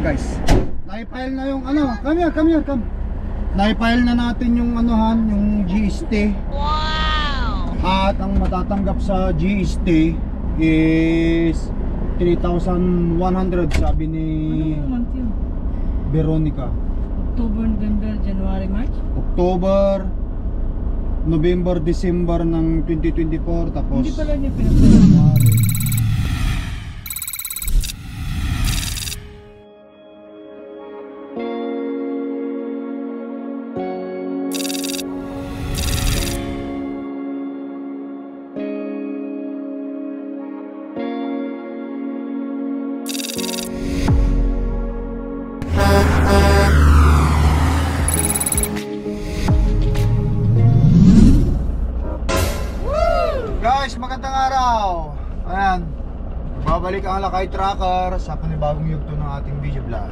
guys, naipile na yung ano. Come here. Naipile na natin yung anuhan, yung GST. Wow! At ang matatanggap sa GST is 3,100 sabi ni Veronica. October, November, January, March? October, November, December ng 2024. Tapos hindi pala niya pinapala. Guys, magandang araw. Ayan, babalik ang Lakay Tracker sa panibagong yugto ng ating video vlog.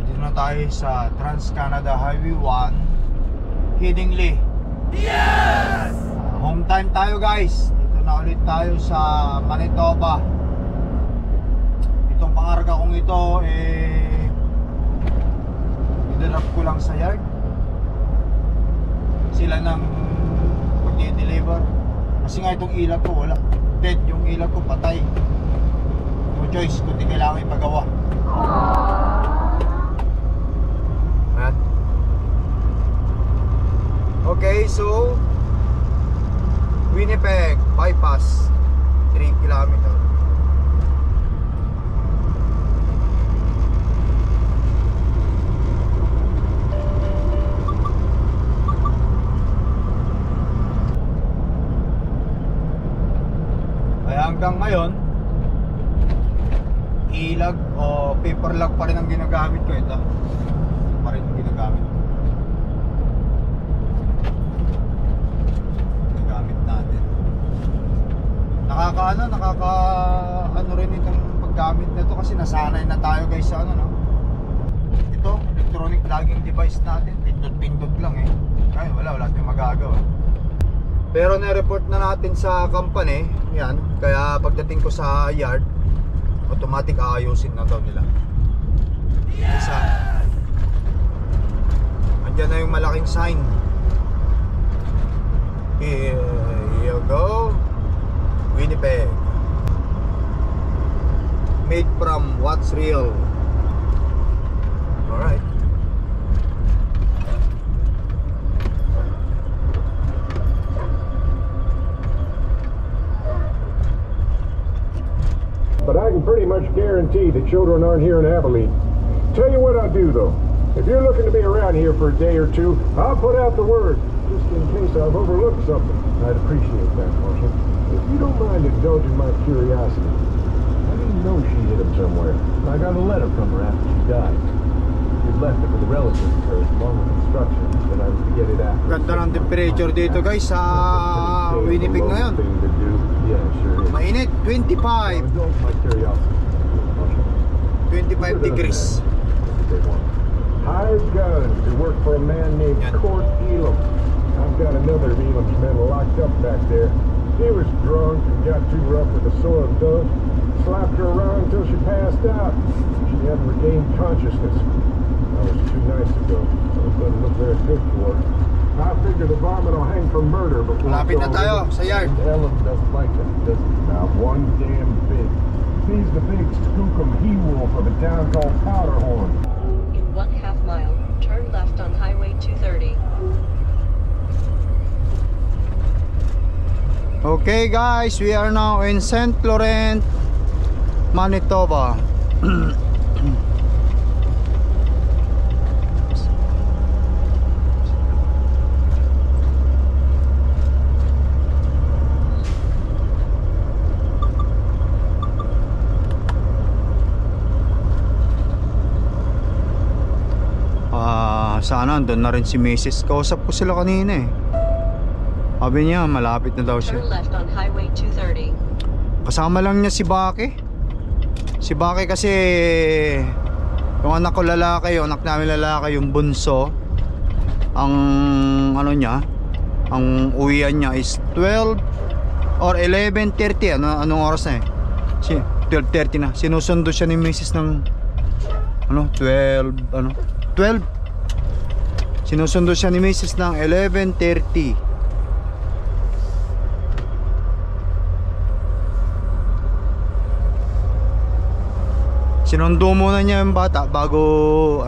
Dito na tayo sa Trans-Canada Highway 1 Headingley. Yes! Home time tayo guys. Dito na ulit tayo sa Manitoba. Itong pangarga kong ito i-drop ko lang sa yard. Sila nang i-deliver kasi nga itong ilag ko wala, dead yung ilag ko, patay. No choice kundi kailangan ipagawa. Ayan. Okay, so Winnipeg bypass 3 km. Hanggang ngayon ilag o paper log pa rin ang ginagamit ko. Ito pa rin ang ginagamit natin. Nakaka rin itong paggamit nito kasi nasanay na tayo guys sa ano, no? Ito electronic logging device natin, pindot lang kaya wala tayong magagawa. Pero na-report na natin sa company, yan. Kaya pagdating ko sa yard, automatic aayusin na daw nila. Isa. Andiyan na yung malaking sign. Here you go. Winnipeg. Made from what's real. Alright. But I can pretty much guarantee the children aren't here in Abilene. Tell you what I'll do though. If you're looking to be around here for a day or two, I'll put out the word, just in case I've overlooked something. I'd appreciate that, Marshal. If you don't mind indulging my curiosity, I didn't know she hid him somewhere. I got a letter from her after she died. She'd left it with a relative of hers along with instructions that I was to get it after. Ganda ng temperature dito guys sa Winnipeg ngayon. Yeah, sure is. Mainit, 25 degrees. Hired guns to work for a man named Court Elam. I've got another of Elam's men locked up back there. He was drunk and got too rough with the soiled dove. Slapped her around until she passed out. She hadn't regained consciousness. That was 2 nights ago, so it doesn't look very good for her. I figure the varmint will hang for murder before. Malapit na tayo sa yard. Ellen doesn't like that, does he? Not one damn bit. He's the big skookum he-wolf of a town called Powderhorn. In 1/2 mile, turn left on Highway 230. Okay guys, we are now in St. Laurent, Manitoba. Sana andun na rin si Mrs. Kausap ko sila kanina Sabi niya malapit na daw siya. Turn left on Highway 230. Kasama lang niya si Baki. Si Baki kasi yung anak ko lalaki, yung anak namin lalaki, yung bunso, ang ano niya, ang uwian niya is 12 or 11:30. Anong oras na 12:30 na. Sinusundo siya ni Mrs. ng 12. Sinusundo siya ni Mrs. ng 11:30. Sinundo muna niya yung bata bago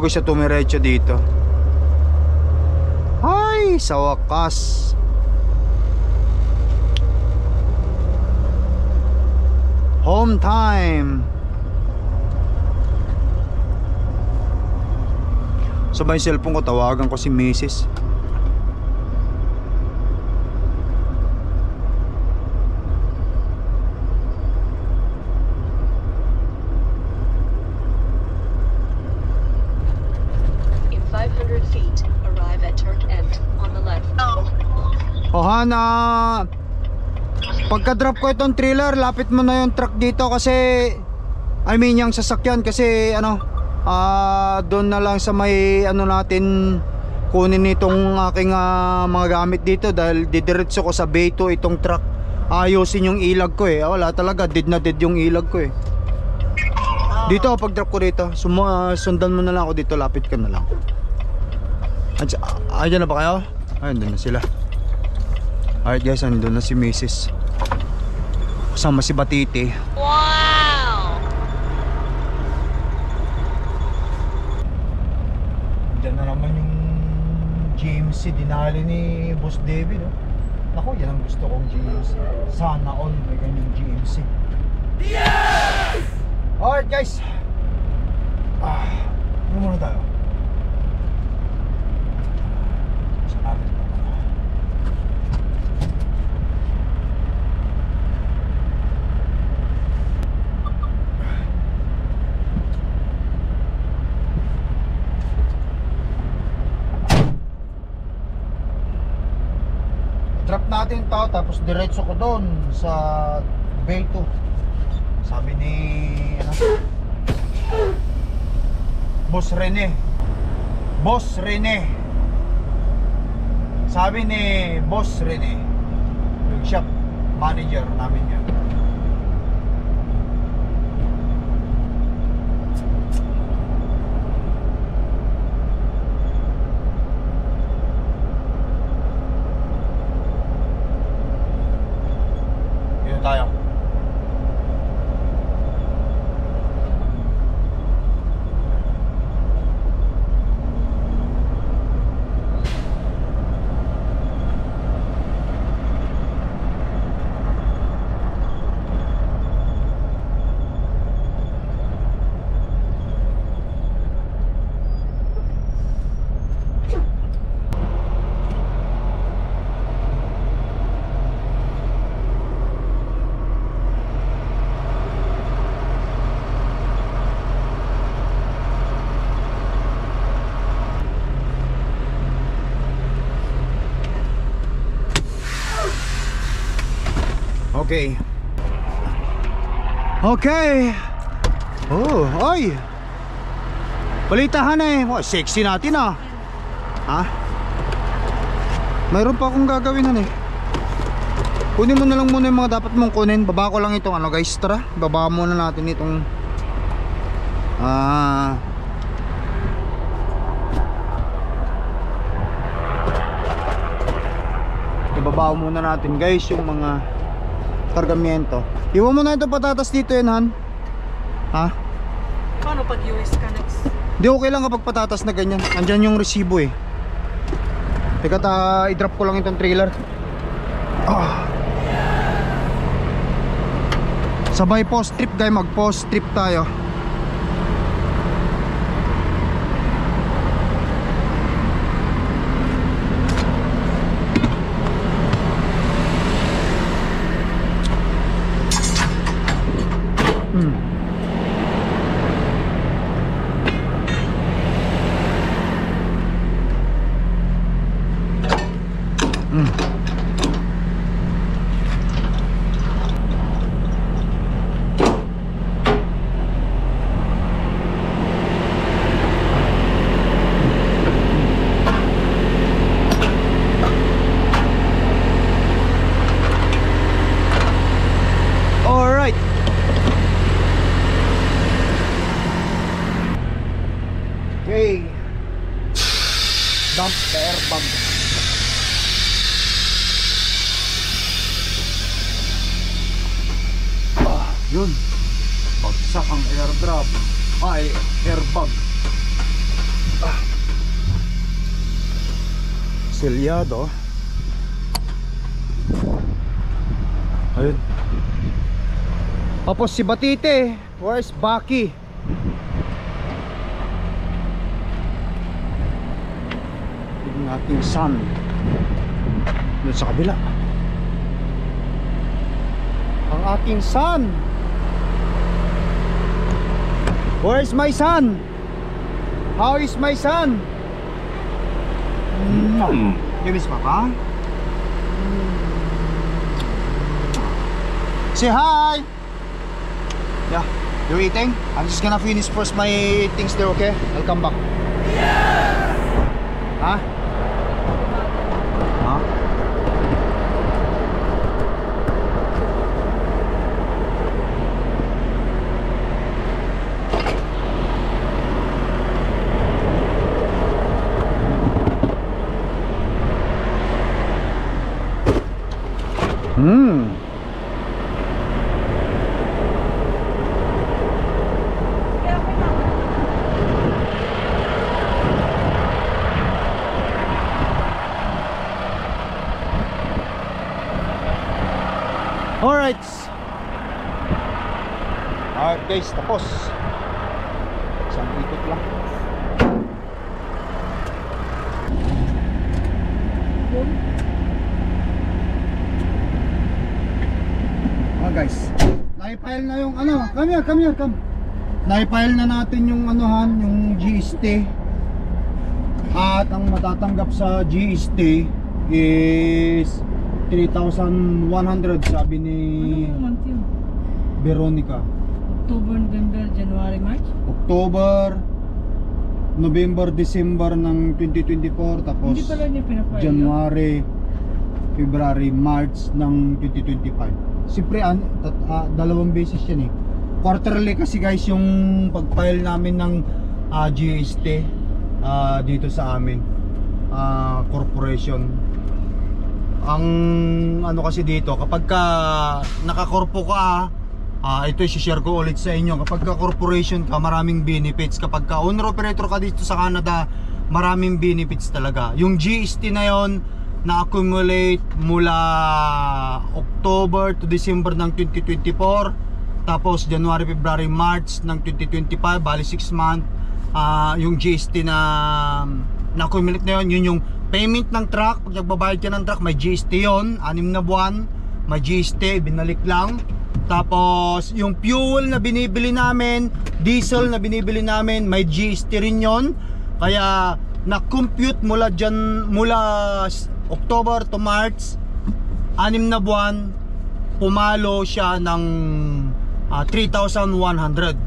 siya tumiretso dito. Ay, sa wakas. Home time. Sabay cellphone ko, tawagan ko si Mrs. In 500 feet, arrive at Turk End on the left. O Hana, pagka-drop ko itong trailer, lapit mo na yung truck dito kasi yung sasakyan kasi doon na lang sa may natin kunin itong aking mga gamit dito dahil didiretso ko sa Bay 2 itong truck. Ayusin yung ilag ko eh. Wala talaga, dead na dead yung ilag ko eh. Dito pag drop ko dito, sundan mo na lang ako dito, lapit ka na lang. Ayan na ba kayo? Ayun, doon na sila. Alright guys, andun na si Mrs. Kasama si Batiti. Wow! Diyan na naman yung GMC dinali ni Boss David, no? Ako, yan ang gusto kong GMC. Sana all may ganyang GMC. Yes! Alright guys. Ano muna tayo? Sa natin pa na. Drop natin to, tapos diretso ko doon sa Bay 2. Sabi ni Boss Rene. Sabi ni Boss Rene, yung shop manager namin yan. Dito tayo. Okay. Oh, oy. Balitahan eh. Oh, sexy natin ah. Ha? Mayroon pa akong gagawin eh. Kunin mo na lang muna yung mga dapat mong kunin. Baba ko lang itong guys, tara. Baba muna natin itong ibaba muna natin guys yung mga kargamento. Iwan mo na ito patatas dito yan, Han. Ha? Paano pag US ka next? Di okay lang kapag patatas na ganyan. Andyan yung resibo eh. Teka, i-drop ko lang itong trailer. Sabay post trip guys, mag post trip tayo. Okay. Dump the air bag. Yun. Bagsak ang airdrop. Airbag. Selyado. Ayun. Tapos si Batite. Where's Baki? Tignan natin sun. Doon sa kabila. Ang ating sun. Where's my son? How is my son? You miss Papa? Say hi! Yeah, you're eating? I'm just gonna finish first my things there, okay? I'll come back. Huh? Huh? Alright. Alright guys, tapos. Isang ikot lang. Guys, naipile na yung ano, come here. Naipile na natin yung anuhan, yung GST. At ang matatanggap sa GST is 3,100 sabi ni Anong month yun? Veronica. October, November, January, March? October, November, December ng 2024. Tapos Hindi pala niya pinapile. January, February, March ng 2025. Siyempre, dalawang beses yan eh. Quarterly kasi guys yung pag-file namin ng GST dito sa amin corporation. Ang ano kasi dito, kapag ka nakakorpo ka, ito i-share ko ulit sa inyo. Kapag ka corporation ka, maraming benefits. Kapag ka owner operator ka dito sa Canada, maraming benefits talaga. Yung GST na yon na-accumulate mula October to December ng 2024, tapos January, February, March ng 2025, bali 6 month. Yung GST na na-accumulate na yun yung payment ng truck. Pag nagbabayad ka ng truck, may GST yun, 6 na buwan may GST, binalik lang. Tapos yung fuel na binibili namin, diesel na binibili namin, may GST rin yun. Kaya na-compute mula October to March, 6 na buwan, pumalo siya ng 3,100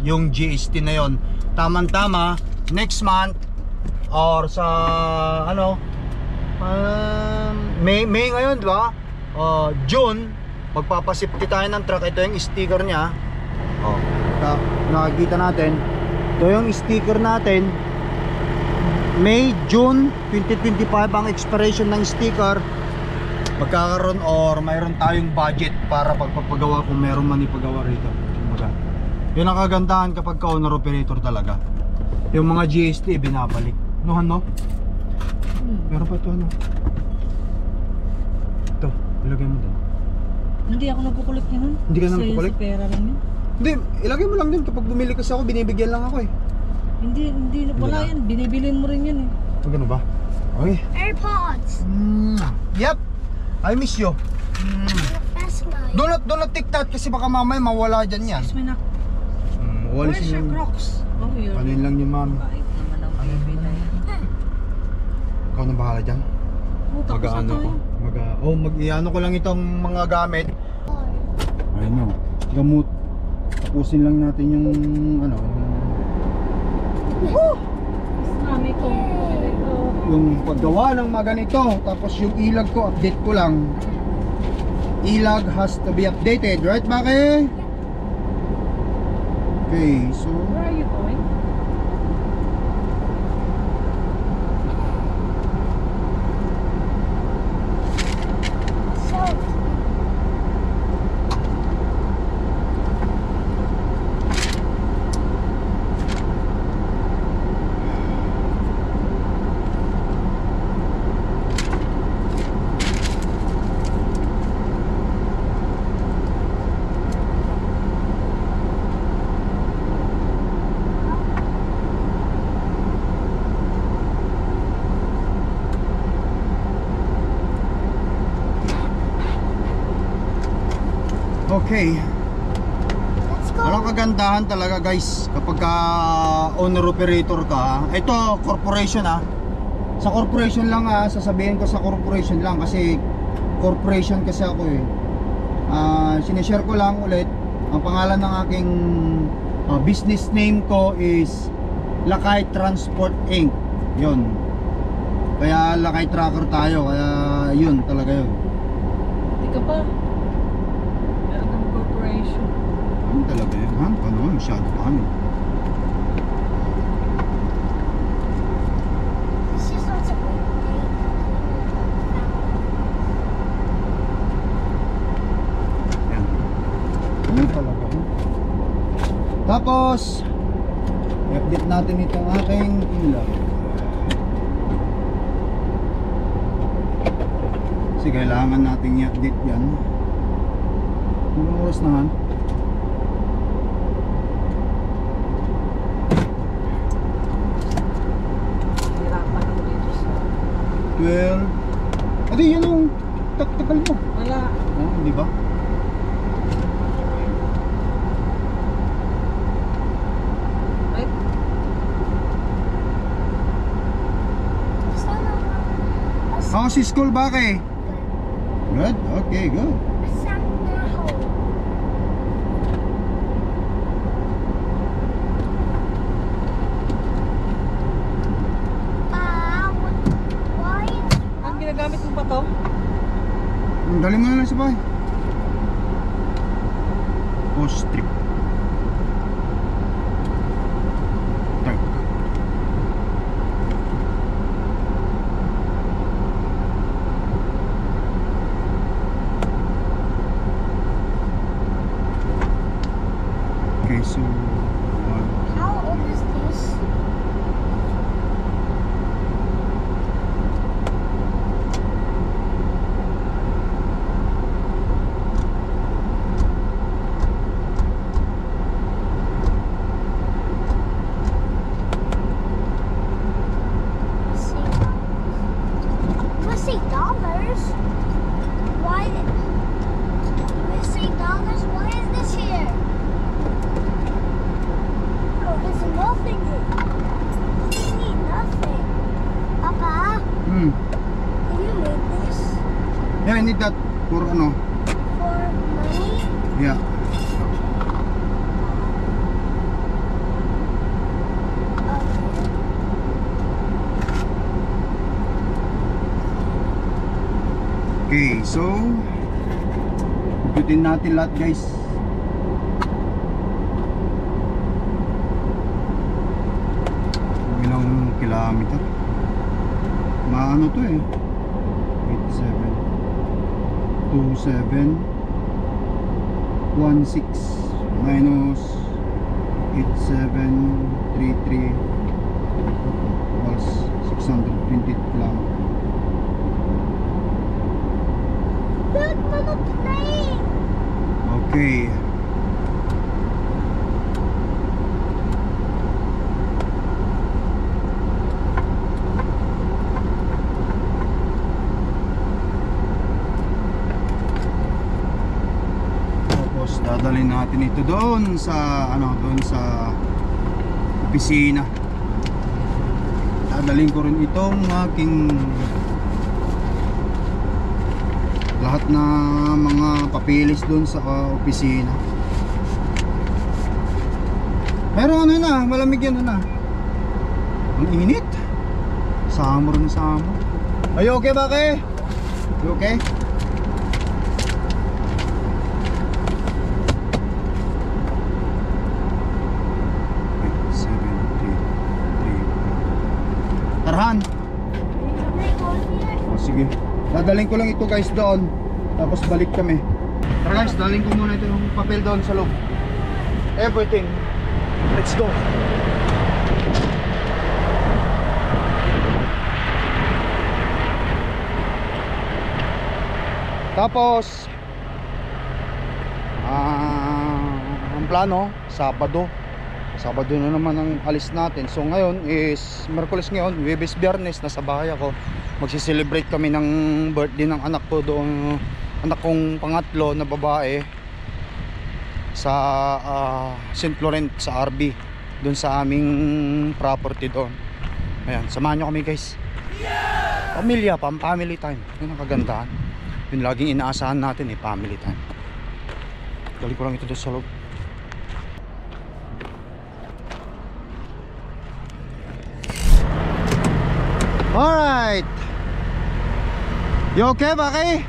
yung GST na yon. Tamang-tama, next month or sa ano, May ngayon, di ba? June, magpapasipti tayo ng truck. Ito yung sticker niya. Nakikita natin. Ito yung sticker natin. May, June 2025 ang expiration ng sticker. Magkakaroon or mayroon tayong budget para pagpapagawa kung mayroon man ipagawa rito. Yun ang kagandahan kapag ka owner operator talaga. Yung mga GST binabalik. Nohan, no? Meron pa ito, ano? Ito, ilagay mo din. Hindi ako nagkukulit niya nun. Hindi ka na nagkukulit? Sa pera lang yun. Hindi, ilagay mo lang din. Kapag bumili kasi ako, binibigyan lang ako eh. Hindi, wala yan. Binibilin mo rin yan eh. Gano'n ba? Okay. AirPods. Yep. I miss you. That's mine. Do not take that kasi baka mamaya mawala dyan yan. Excuse me na. Walis Where's your yung... Crocs? Oh, yun. Ano yun lang yung mami. Bait naman ang baby na yan. Ikaw na bahala dyan. Oh, tapos na Mag-ano ko. tayo. Mag-iano ko lang itong mga gamit. Ayun o. Gamot. Tapusin lang natin yung ano. Mami ko. Yung paggawa ng mga ganito. Tapos yung ilag ko, update ko lang. Ilag has to be updated. Right, Maki? Okay, so... Where are you going? Okay. Let's go. Walang kagandahan talaga guys kapag ka owner operator ka. Ito corporation Sa corporation lang sasabihin ko sa corporation lang kasi corporation kasi ako eh. Sinishare ko lang ulit ang pangalan ng aking business name ko is Lakay Transport Inc. Yun. Kaya Lakay Tracker tayo. Kaya yun talaga yun. Hindi ka pa. Meron ng corporation. Ano talaga yun? Ha? Paano? Masyado pa kami. This is what's a good day. Yan. Ano talaga yun? Tapos i-update natin itong aking ilaw. Kasi kailangan natin i-update yan. Anong oras naman? Hirapan ako dito sa... 12. Adi yan yung taktikal mo. Wala. Oh, di ba? Right? Sana. Ako si school ba kay? Good? Okay, good. Sana home. Why? Ang ginagamit mo pa to? Dali mo na lang sa bahay. Post trip. Tag. Okay, so How old is this? Let's say dollars. Why? Let's say dollars. Why is this here? Oh, there's nothing here. We need nothing. Papa, can you make this yeah, I need that for ano? for money? Yeah. Okay, so ikutin natin lahat guys. Ilang kilometer? Maano to eh? 87 27 16 minus 8733 was 620 kilometer. Look, little plane. Okay. Tapos dadalhin natin ito doon sa doon sa opisina. Dadalhin ko rin itong aking lahat na mga papilis doon sa opisina. Pero ano na, malamig yan na. Ang init. Summer na summer. Are you okay ba kay? You okay? Tarhan. Oh, sige. Dadaling ko lang ito guys doon. Tapos balik kami. Tara guys, daling ko muna ito ng papel doon sa loob. Everything. Let's go. Tapos ang plano, Sabado na naman ang alis natin. So ngayon is Miyerkules ngayon, Huwebes, Biyernes, nasa bahay ako. Magsi-celebrate kami ng birthday ng anak ko doon, anak kong pangatlo na babae. sa St. Laurent sa RB, doon sa aming property doon. Ayan, samahan nyo kami guys. Pamilya, family time. Yun ang kagandahan. Yun laging inaasahan natin family time. Dali ko lang ito doon sa loob. Alright. You okay, Baki?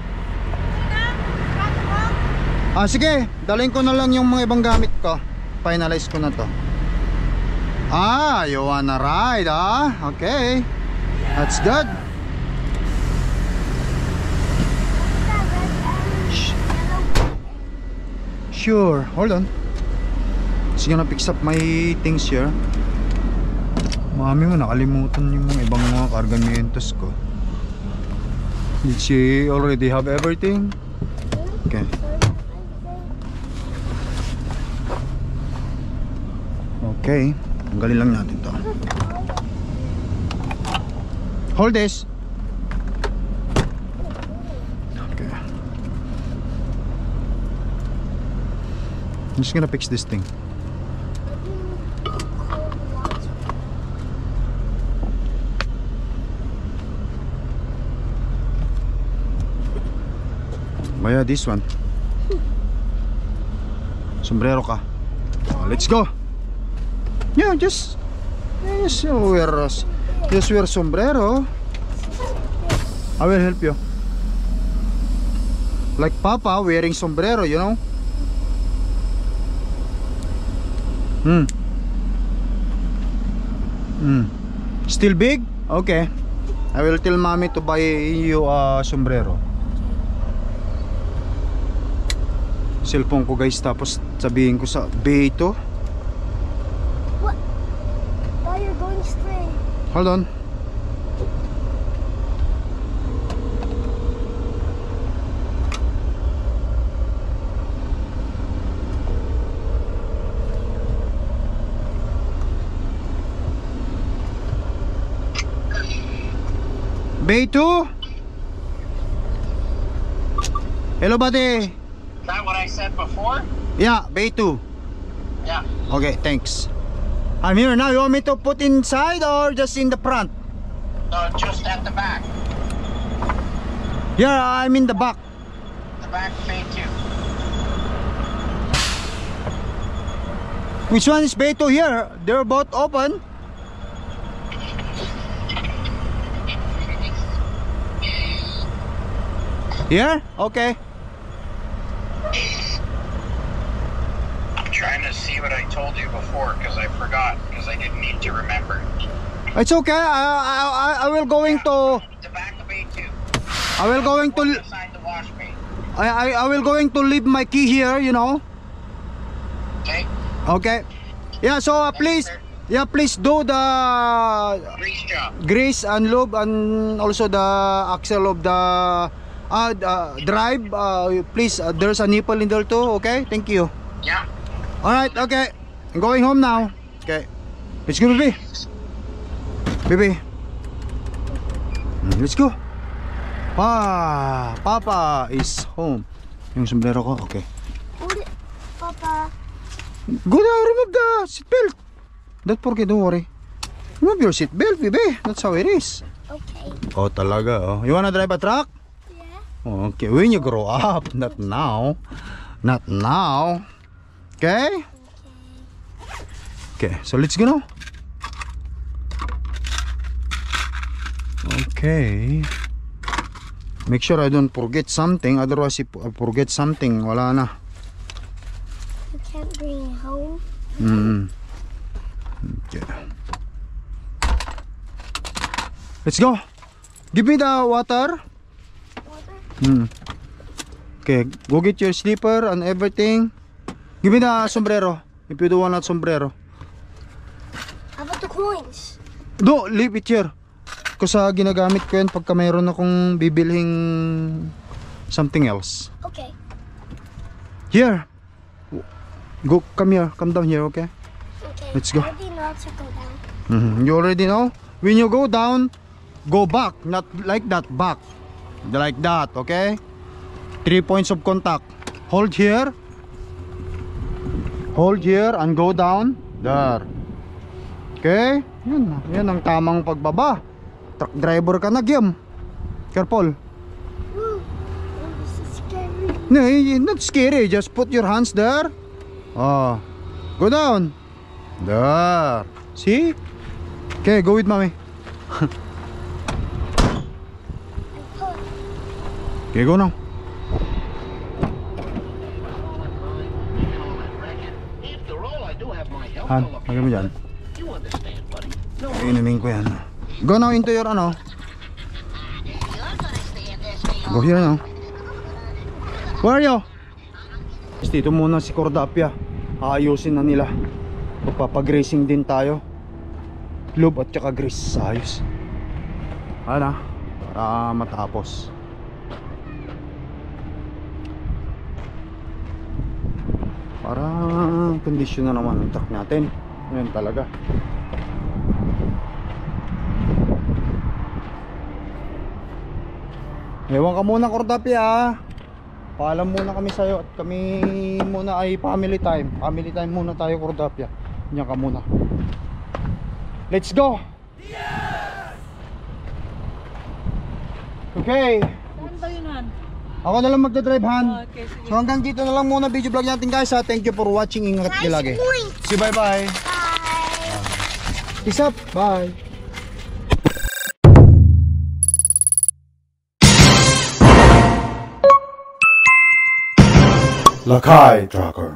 Sige, dalhin ko na lang yung mga ibang gamit ko. Finalize ko na to. You wanna ride, Okay. That's good. Sure, hold on. Just gonna fix up my things here. Mami mo, nakalimutan yung mga ibang mga kargamientos ko. Did she already have everything? Okay. Okay, tanggalin lang natin to. Hold this. Okay. I'm just gonna fix this thing. Maya, this one. Sombrero ka. Let's go. Yeah, just wear sombrero. I will help you. Like Papa wearing sombrero, you know. Still big? Okay. I will tell Mommy to buy you a sombrero. Cellphone ko guys, tapos sabihin ko sa Beto. What? Oh, you're going straight. Hold on. Beto? Hello, buddy. Is that what I said before? Yeah, Beto. Yeah. Okay, thanks. I'm here now. You want me to put inside or just in the front? No, just at the back. Yeah, I'm in the back. The back bay too. Which one is Beto here? They're both open. Here? Okay. I'm trying to see what I told you before because I forgot because I didn't need to remember. It's okay. I will going to. The back of bay too. I will going to. Beside the wash bay. I will going to leave my key here. You know. Okay. Okay. Yeah. So please. Yeah. Please do the Grease job. grease and lube and also the axle of the drive. Please. There's a nipple in there too. Okay. Thank you. Yeah. All right. Okay. I'm going home now. Okay. Let's go, baby. Baby. Let's go. Papa is home. Yung sombrero ko, okay. Hold it, Papa. Go now, remove the seatbelt. Don't forget, don't worry. Remove your seatbelt, baby. That's how it is. Okay. Oh, talaga, oh. You wanna drive a truck? Yeah. Okay, when you grow up. Not now. Not now. Okay? Okay, so let's go now. Okay. Make sure I don't forget something. Otherwise, if I forget something, wala na. You can't bring it home. Okay. Let's go. Give me the water. Water? Okay, go get your slipper and everything. Give me the sombrero. If you don't want that sombrero. How about the coins? No, leave it here. Kasi ginagamit ko yan pagka mayroon akong bibilhing something else. Okay. Here. Go, come here. Come down here, okay? Okay. Let's go. I already know to go down. You already know? When you go down, go back. Not like that, back. Like that, okay? 3 points of contact. Hold here. Hold here and go down. There. Okay? Yan ang tamang pagbaba. Truck driver ka na, Giyam. Careful. Ooh, this is scary. No, not scary. Just put your hands there. Oh. Go down. There. See? Okay, go with mommy. Okay, go now. Han, lagay mo dyan. Inumin ko yan. Go now into your ano. Go here now. Where are you? Dito muna si Cordapia. Aayusin na nila. Magpapag-racing din tayo. Lube at saka grease. Ayos. Ano? Para matapos. Para kondisyon na naman ang truck natin. Yan talaga. Ewan ka muna, Cordapia. Paalam muna kami sa'yo. At kami muna ay family time. Family time muna tayo, Cordapia. Yan ka muna. Let's go! Okay. Saan ba yun, Han? Ako na lang magdadrive, Han. Okay, sige. So hanggang dito na lang muna video vlog natin, guys. Thank you for watching. Ingat kayo lagi. See, bye bye. Peace up. Bye. Lakay Trucker.